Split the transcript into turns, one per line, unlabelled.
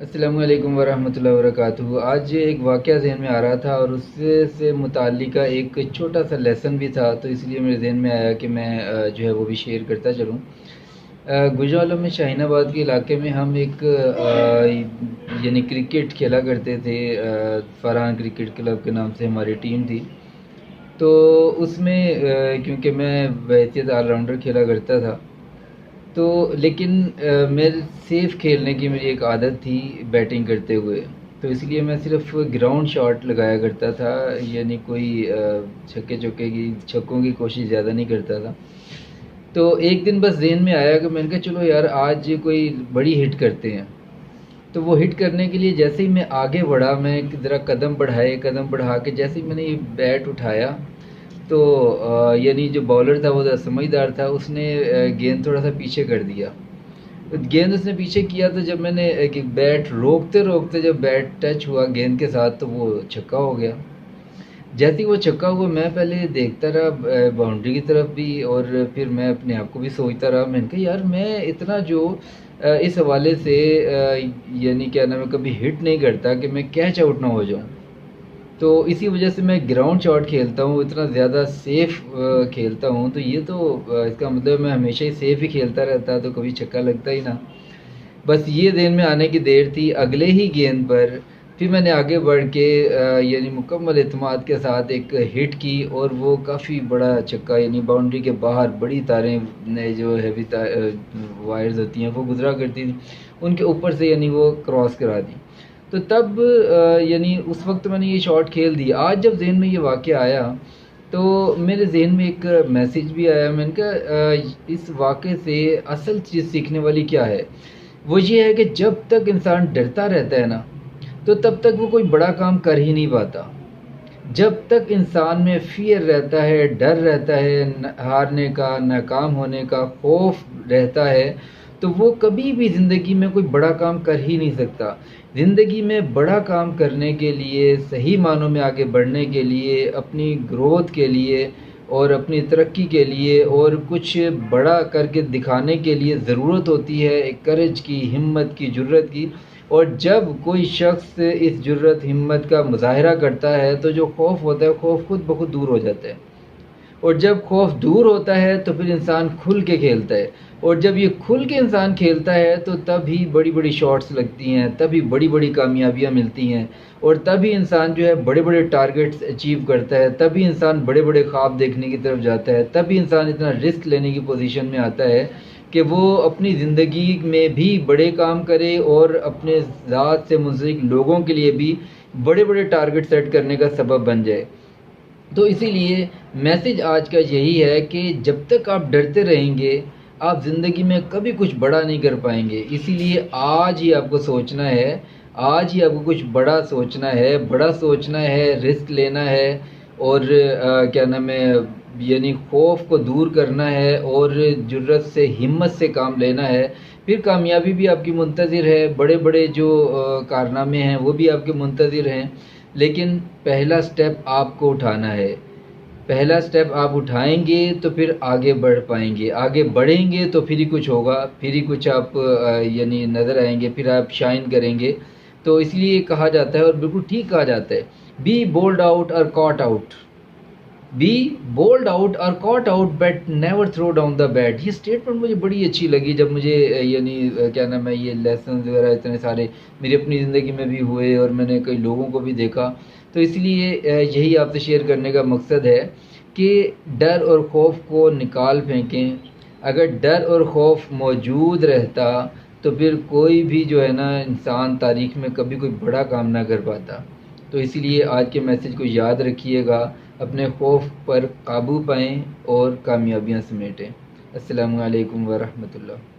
السلام علیکم ورحمۃ اللہ وبرکاتہ۔ آج ایک واقعہ ذہن میں آ رہا تھا اور اس سے متعلقہ ایک چھوٹا سا لیسن بھی تھا، تو اس لیے میرے ذہن میں آیا کہ میں جو ہے وہ بھی شیئر کرتا چلوں۔ گجرالوں میں شاہین آباد کے علاقے میں ہم ایک یعنی کرکٹ کھیلا کرتے تھے، فرحان کرکٹ کلب کے نام سے ہماری ٹیم تھی۔ تو اس میں کیونکہ میں بحیثیت آل راؤنڈر کھیلا کرتا تھا، تو لیکن میرے سیف کھیلنے کی میری ایک عادت تھی بیٹنگ کرتے ہوئے، تو اس لیے میں صرف گراؤنڈ شاٹ لگایا کرتا تھا، یعنی کوئی چھکوں کی کوشش زیادہ نہیں کرتا تھا۔ تو ایک دن بس ذہن میں آیا کہ میں نے کہا چلو یار آج کوئی بڑی ہٹ کرتے ہیں۔ تو وہ ہٹ کرنے کے لیے جیسے ہی میں آگے بڑھا، میں ذرا قدم بڑھا کے جیسے ہی میں نے یہ بیٹ اٹھایا، تو یعنی جو بالر تھا وہ سمجھدار تھا، اس نے گیند تھوڑا سا پیچھے کر دیا۔ گیند اس نے پیچھے کیا تو جب میں نے بیٹ روکتے جب بیٹ ٹچ ہوا گیند کے ساتھ تو وہ چھکا ہو گیا۔ جیسے ہی وہ چھکا ہوا میں پہلے دیکھتا رہا باؤنڈری کی طرف بھی، اور پھر میں اپنے آپ کو بھی سوچتا رہا، میں نے کہا یار میں اتنا جو اس حوالے سے یعنی کیا نام ہے کبھی ہٹ نہیں کرتا کہ میں کیچ آؤٹ نہ ہو جاؤں۔ تو اسی وجہ سے میں گراؤنڈ شاٹ کھیلتا ہوں، اتنا زیادہ سیف کھیلتا ہوں، تو یہ تو اس کا مطلب میں ہمیشہ ہی سیف ہی کھیلتا رہتا، تو کبھی چھکا لگتا ہی نہ۔ بس یہ ذہن میں آنے کی دیر تھی، اگلے ہی گیند پر پھر میں نے آگے بڑھ کے یعنی مکمل اعتماد کے ساتھ ایک ہٹ کی، اور وہ کافی بڑا چھکا، یعنی باؤنڈری کے باہر بڑی تاریں جو ہیوی وائرز ہوتی ہیں وہ گزرا کرتی تھیں، ان کے اوپر سے یعنی وہ کراس کرا دی۔ تو تب یعنی اس وقت میں نے یہ شاٹ کھیل دی۔ آج جب ذہن میں یہ واقعہ آیا تو میرے ذہن میں ایک میسیج بھی آیا، میں نے کہا اس واقعے سے اصل چیز سیکھنے والی کیا ہے؟ وہ یہ ہے کہ جب تک انسان ڈرتا رہتا ہے نا تو تب تک وہ کوئی بڑا کام کر ہی نہیں پاتا۔ جب تک انسان میں فیئر رہتا ہے، ڈر رہتا ہے ہارنے کا، ناکام ہونے کا خوف رہتا ہے، تو وہ کبھی بھی زندگی میں کوئی بڑا کام کر ہی نہیں سکتا۔ زندگی میں بڑا کام کرنے کے لیے، صحیح معنوں میں آگے بڑھنے کے لیے، اپنی گروتھ کے لیے اور اپنی ترقی کے لیے اور کچھ بڑا کر کے دکھانے کے لیے ضرورت ہوتی ہے ایک کرج کی، ہمت کی، جرت کی۔ اور جب کوئی شخص اس جرت ہمت کا مظاہرہ کرتا ہے تو جو خوف ہوتا ہے خوف خود بخود دور ہو جاتا ہے، اور جب خوف دور ہوتا ہے تو پھر انسان کھل کے کھیلتا ہے، اور جب یہ کھل کے انسان کھیلتا ہے تو تبھی بڑی بڑی شاٹس لگتی ہیں، تبھی بڑی بڑی کامیابیاں ملتی ہیں، اور تبھی انسان جو ہے بڑے بڑے ٹارگٹس اچیو کرتا ہے، تبھی انسان بڑے بڑے خواب دیکھنے کی طرف جاتا ہے، تبھی انسان اتنا رسک لینے کی پوزیشن میں آتا ہے کہ وہ اپنی زندگی میں بھی بڑے کام کرے اور اپنے ذات سے منسلک لوگوں کے لیے بھی بڑے بڑے ٹارگٹ سیٹ کرنے کا سبب بن جائے۔ تو اسی لیے میسج آج کا یہی ہے کہ جب تک آپ ڈرتے رہیں گے آپ زندگی میں کبھی کچھ بڑا نہیں کر پائیں گے۔ اسی لیے آج ہی آپ کو سوچنا ہے، آج ہی آپ کو کچھ بڑا سوچنا ہے، رسک لینا ہے، اور کیا نام ہے یعنی خوف کو دور کرنا ہے اور جرت سے، ہمت سے کام لینا ہے۔ پھر کامیابی بھی آپ کی منتظر ہے، بڑے بڑے جو کارنامے ہیں وہ بھی آپ کے منتظر ہیں، لیکن پہلا سٹیپ آپ کو اٹھانا ہے۔ پہلا سٹیپ آپ اٹھائیں گے تو پھر آگے بڑھ پائیں گے، آگے بڑھیں گے تو پھر ہی کچھ ہوگا، پھر ہی کچھ آپ یعنی نظر آئیں گے، پھر آپ شائن کریں گے۔ تو اس لیے کہا جاتا ہے، اور بالکل ٹھیک کہا جاتا ہے، بی بولڈ آؤٹ اور caught out, be bowled out اور caught out but never throw down the bat. یہ سٹیٹمنٹ مجھے بڑی اچھی لگی جب مجھے یعنی کیا نام ہے یہ لیسنز وغیرہ اتنے سارے میری اپنی زندگی میں بھی ہوئے اور میں نے کئی لوگوں کو بھی دیکھا، تو اس لیے یہی آپ سے شیئر کرنے کا مقصد ہے کہ ڈر اور خوف کو نکال پھینکیں۔ اگر ڈر اور خوف موجود رہتا تو پھر کوئی بھی جو ہے نا انسان تاریخ میں کبھی کوئی بڑا کام نہ کر پاتا۔ تو اسی لیے آج کے میسج کو یاد رکھیے گا، اپنے خوف پر قابو پائیں اور کامیابیاں سمیٹیں۔ السلام علیکم ورحمۃ اللہ۔